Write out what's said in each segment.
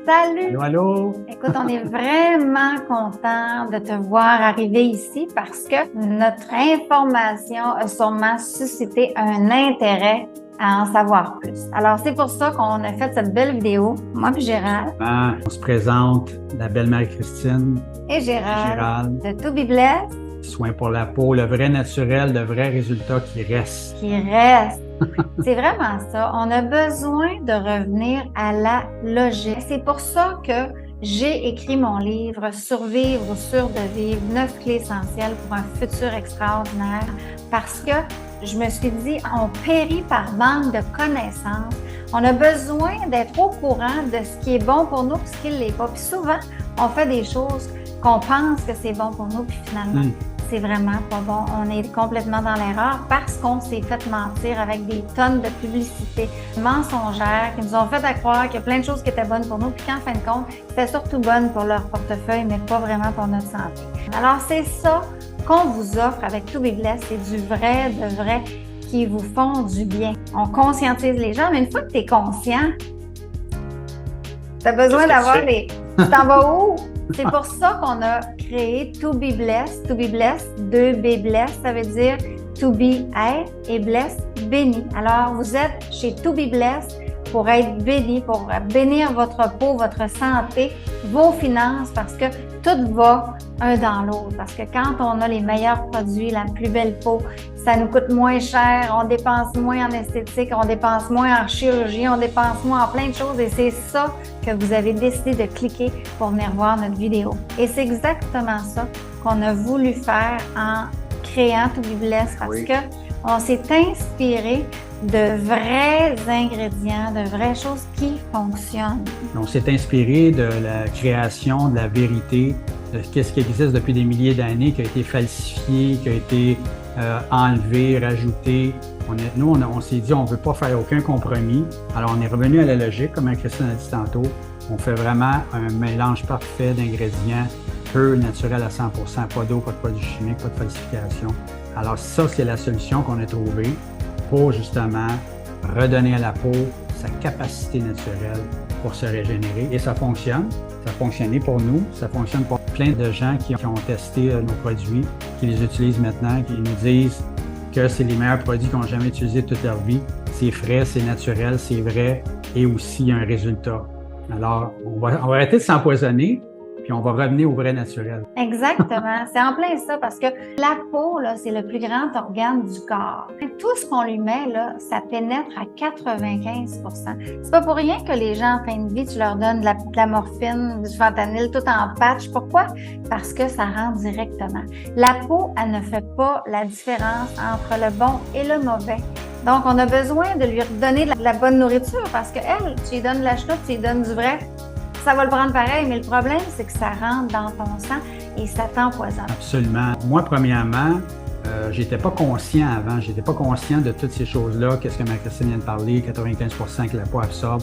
Salut! Allô, allô! Écoute, on est vraiment content de te voir arriver ici parce que notre information a sûrement suscité un intérêt à en savoir plus. Alors, c'est pour ça qu'on a fait cette belle vidéo, moi puis Gérald. On se présente, la belle Marie-Christine Et Gérald Gérald. de To Be Blessed. Soins pour la peau, le vrai naturel, le vrai résultat qui reste. Qui reste. C'est vraiment ça. On a besoin de revenir à la logique. C'est pour ça que j'ai écrit mon livre « Survivre ou survivre, 9 clés essentielles pour un futur extraordinaire » parce que je me suis dit, on périt par manque de connaissances. On a besoin d'être au courant de ce qui est bon pour nous et ce qui ne l'est pas. Puis souvent, on fait des choses qu'on pense que c'est bon pour nous, puis finalement, c'est vraiment pas bon. On est complètement dans l'erreur parce qu'on s'est fait mentir avec des tonnes de publicités mensongères qui nous ont fait croire qu'il y a plein de choses qui étaient bonnes pour nous, puis qu'en fin de compte, c'était surtout bonne pour leur portefeuille, mais pas vraiment pour notre santé. Alors, c'est ça qu'on vous offre avec To Be Blessed, c'est du vrai, de vrai, qui vous font du bien. On conscientise les gens, mais une fois que tu es conscient, tu as besoin d'avoir les... Tu t'en vas où? C'est pour ça qu'on a créé To Be Blessed. To Be Blessed, 2B Blessed, ça veut dire To Be être et Blessed, béni. Alors, vous êtes chez To Be Blessed pour être béni, pour bénir votre peau, votre santé, vos finances, parce que tout va un dans l'autre. Parce que quand on a les meilleurs produits, la plus belle peau, ça nous coûte moins cher, on dépense moins en esthétique, on dépense moins en chirurgie, on dépense moins en plein de choses et c'est ça que vous avez décidé de cliquer pour venir voir notre vidéo. Et c'est exactement ça qu'on a voulu faire en créant To Be Blessed parce que on s'est inspiré de vrais ingrédients, de vraies choses qui fonctionnent. On s'est inspiré de la création de la vérité, de ce qui existe depuis des milliers d'années, qui a été falsifié, qui a été enlevé, rajouté. On s'est dit, on ne veut pas faire aucun compromis. Alors, on est revenu à la logique, comme Christine a dit tantôt. On fait vraiment un mélange parfait d'ingrédients, peu naturel à 100%, pas d'eau, pas de produits chimiques, pas de falsification. Alors, ça, c'est la solution qu'on a trouvée pour justement redonner à la peau sa capacité naturelle pour se régénérer. Et ça fonctionne. Ça a fonctionné pour nous. Ça fonctionne pour plein de gens qui ont testé nos produits, qui les utilisent maintenant, qui nous disent que c'est les meilleurs produits qu'ils n'ont jamais utilisés toute leur vie. C'est frais, c'est naturel, c'est vrai et aussi il y a un résultat. Alors, on va arrêter de s'empoisonner, puis on va revenir au vrai naturel. Exactement. C'est en plein ça parce que la peau, là, c'est le plus grand organe du corps. Tout ce qu'on lui met, là, ça pénètre à 95%. C'est pas pour rien que les gens en fin de vie, tu leur donnes de la morphine, du fentanyl, tout en patch. Pourquoi? Parce que ça rentre directement. La peau, elle ne fait pas la différence entre le bon et le mauvais. Donc, on a besoin de lui redonner de la bonne nourriture parce qu'elle, tu lui donnes de la chenoute, tu lui donnes du vrai. Ça va le prendre pareil, mais le problème, c'est que ça rentre dans ton sang et ça t'empoisonne. Absolument. Moi, premièrement, j'étais pas conscient avant. J'étais pas conscient de toutes ces choses-là. Qu'est-ce que Marie-Christine vient de parler, 95% que la peau absorbe.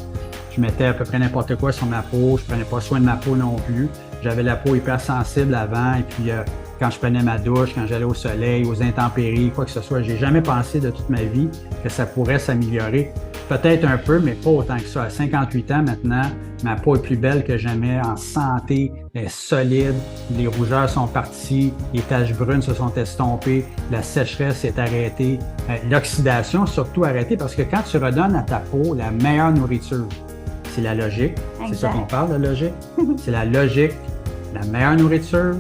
Je mettais à peu près n'importe quoi sur ma peau. Je prenais pas soin de ma peau non plus. J'avais la peau hyper sensible avant. Et puis, quand je prenais ma douche, quand j'allais au soleil, aux intempéries, quoi que ce soit, j'ai jamais pensé de toute ma vie que ça pourrait s'améliorer. Peut-être un peu, mais pas autant que ça. À 58 ans maintenant, ma peau est plus belle que jamais, en santé, elle est solide, les rougeurs sont parties, les taches brunes se sont estompées, la sécheresse est arrêtée, l'oxydation surtout arrêtée parce que quand tu redonnes à ta peau la meilleure nourriture, c'est la logique, c'est ça qu'on parle de logique, c'est la logique, la meilleure nourriture,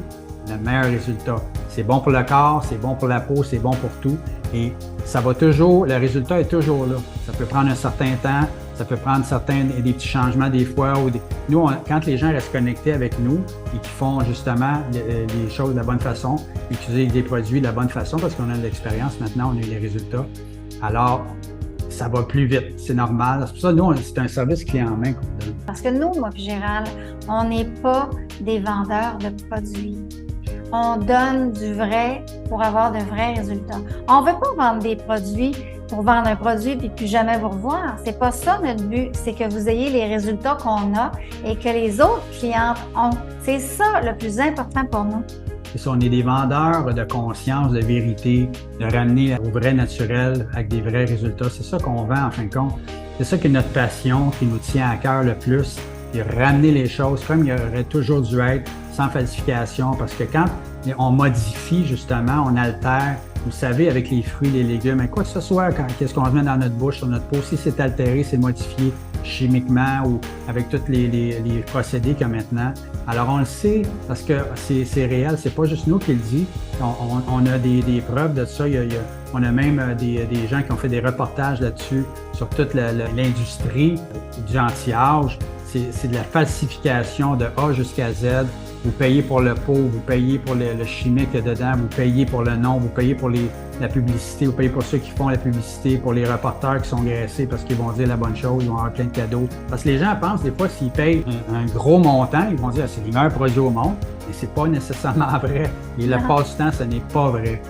le meilleur résultat. C'est bon pour le corps, c'est bon pour la peau, c'est bon pour tout. Et ça va toujours, le résultat est toujours là. Ça peut prendre un certain temps, ça peut prendre des petits changements des fois. Nous, quand les gens restent connectés avec nous et qui font justement les choses de la bonne façon, utiliser des produits de la bonne façon parce qu'on a de l'expérience maintenant, on a eu les résultats. Alors, ça va plus vite, c'est normal. C'est pour ça, nous, c'est un service clé en main qu'on donne. Parce que nous, moi puis Gérald, on n'est pas des vendeurs de produits. On donne du vrai pour avoir de vrais résultats. On ne veut pas vendre des produits pour vendre un produit puis plus jamais vous revoir. C'est pas ça notre but. C'est que vous ayez les résultats qu'on a et que les autres clientes ont. C'est ça le plus important pour nous. C'est ça, on est des vendeurs de conscience, de vérité, de ramener au vrai naturel avec des vrais résultats. C'est ça qu'on vend en fin de compte. C'est ça qui est notre passion, qui nous tient à cœur le plus. puis ramener les choses comme il aurait toujours dû être, sans falsification, parce que quand on modifie, justement, on altère, vous savez, avec les fruits, les légumes, quoi que ce soit, qu'est-ce qu'on met dans notre bouche, sur notre peau, si c'est altéré, c'est modifié chimiquement ou avec tous les procédés qu'il y a maintenant. Alors, on le sait parce que c'est réel, c'est pas juste nous qui le dit. On a des preuves de ça. On a même des gens qui ont fait des reportages là-dessus sur toute l'industrie du anti-âge. C'est de la falsification de A jusqu'à Z. Vous payez pour le pot, vous payez pour le chimique dedans, vous payez pour le nom, vous payez pour la publicité, vous payez pour ceux qui font la publicité, pour les reporters qui sont graissés parce qu'ils vont dire la bonne chose, ils vont avoir plein de cadeaux. Parce que les gens pensent des fois s'ils payent un gros montant, ils vont dire c'est les meilleurs produits au monde, mais c'est pas nécessairement vrai. Et le passe-temps, ce n'est pas vrai.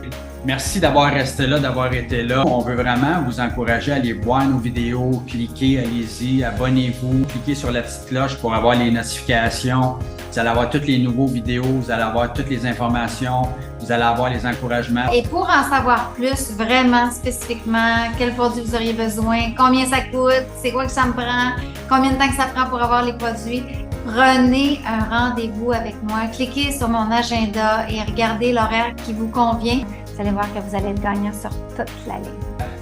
Merci d'avoir resté là, d'avoir été là. On veut vraiment vous encourager à aller voir nos vidéos, cliquez, allez-y, abonnez-vous, cliquez sur la petite cloche pour avoir les notifications. Vous allez avoir toutes les nouveaux vidéos, vous allez avoir toutes les informations, vous allez avoir les encouragements. Et pour en savoir plus, vraiment spécifiquement, quel produit vous auriez besoin, combien ça coûte, c'est quoi que ça me prend, combien de temps que ça prend pour avoir les produits, prenez un rendez-vous avec moi, cliquez sur mon agenda et regardez l'horaire qui vous convient. Vous allez voir que vous allez être gagnant sur toute la ligne.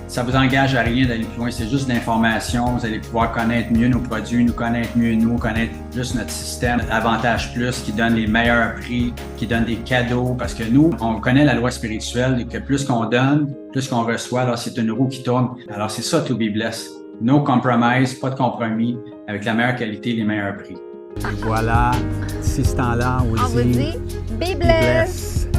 Ça vous engage à rien d'aller plus loin, c'est juste de l'information. Vous allez pouvoir connaître mieux nos produits, nous connaître mieux nous, connaître juste notre système Avantage Plus qui donne les meilleurs prix, qui donne des cadeaux. Parce que nous, on connaît la loi spirituelle et que plus qu'on donne, plus qu'on reçoit, alors c'est une roue qui tourne. Alors c'est ça, To Be Blessed. No compromise, pas de compromis, avec la meilleure qualité, les meilleurs prix. Et voilà, d'ici ce temps-là, on vous dit Be blessed!